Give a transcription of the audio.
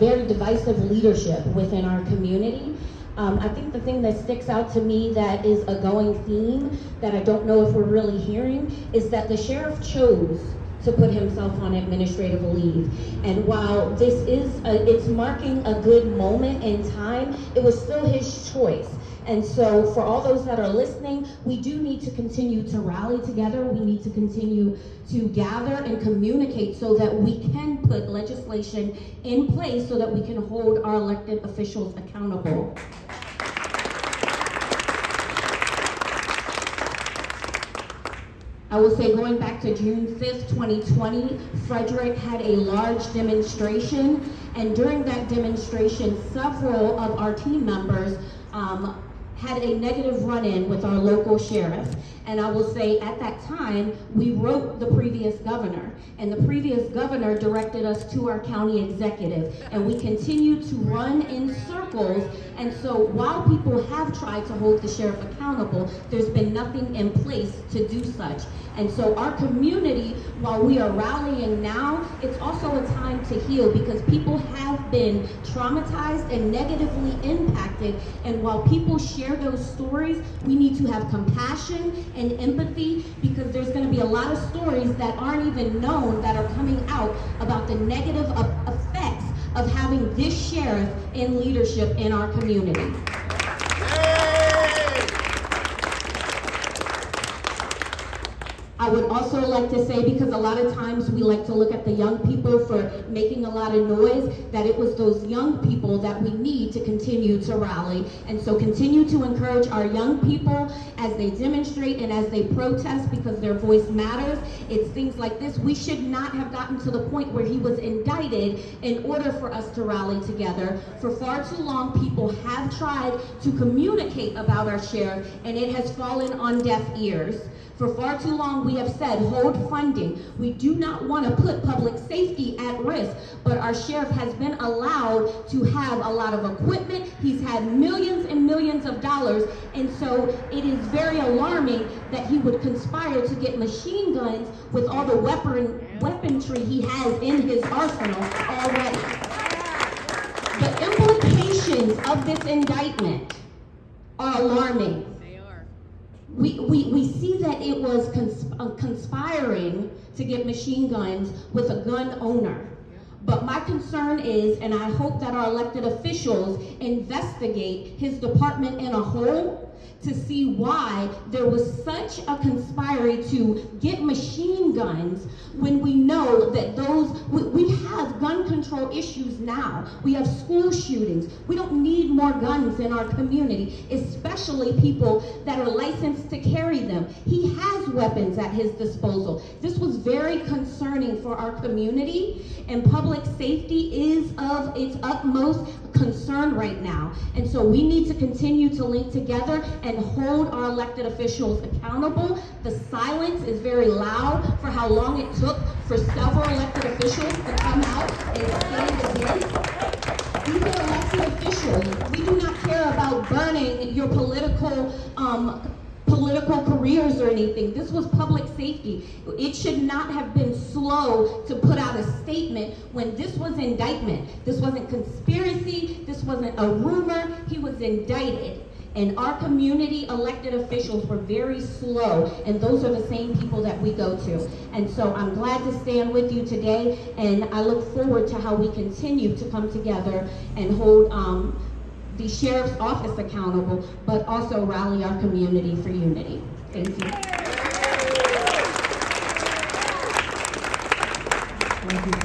very divisive leadership within our community. I think the thing that sticks out to me that is a going theme that I don't know if we're really hearing is that the sheriff chose to put himself on administrative leave. And while this is, it's marking a good moment in time, it was still his choice. And so for all those that are listening, we do need to continue to rally together. We need to continue to gather and communicate so that we can put legislation in place so that we can hold our elected officials accountable. I will say, going back to June 5th, 2020, Frederick had a large demonstration, and during that demonstration, several of our team members had a negative run-in with our local sheriff. And I will say, at that time, we wrote the previous governor, and the previous governor directed us to our county executive, and we continue to run in circles. And so while people have tried to hold the sheriff accountable, there's been nothing in place to do such. And so our community, while we are rallying now, it's also a time to heal, because people have been traumatized and negatively impacted. And while people share those stories, we need to have compassion and empathy, because there's going to be a lot of stories that aren't even known that are coming out about the negative effects of having this sheriff in leadership in our community. I would also like to say, because a lot of times we like to look at the young people for making a lot of noise, that it was those young people that we need to continue to rally. And so continue to encourage our young people as they demonstrate and as they protest, because their voice matters. It's things like this. We should not have gotten to the point where he was indicted in order for us to rally together. For far too long, people have tried to communicate about our sheriff, and it has fallen on deaf ears. For far too long, we have said, hold funding. We do not want to put public safety at risk, but our sheriff has been allowed to have a lot of equipment. He's had millions and millions of dollars, and so it is very alarming that he would conspire to get machine guns with all the weaponry he has in his arsenal already. The implications of this indictment are alarming. We see that it was conspiring to get machine guns with a gun owner. But my concern is, and I hope that our elected officials investigate his department in a whole to see why there was such a conspiracy to get machine guns when we know that we have gun control issues now. We have school shootings. We don't need more guns in our community, especially people that are licensed to carry them. He has weapons at his disposal. This was very concerning for our community, and public safety is of its utmost concern right now. And so we need to continue to link together and hold our elected officials accountable. The silence is very loud for how long it took for several elected officials to come out and stand against. These are elected officials. We do not care about burning your political careers or anything. This was public safety. It should not have been slow to put out a statement when this was indictment. This wasn't conspiracy. This wasn't a rumor. He was indicted. And our community elected officials were very slow, and those are the same people that we go to. And so I'm glad to stand with you today, and I look forward to how we continue to come together and hold the sheriff's office accountable, but also rally our community for unity. Thank you. Thank you.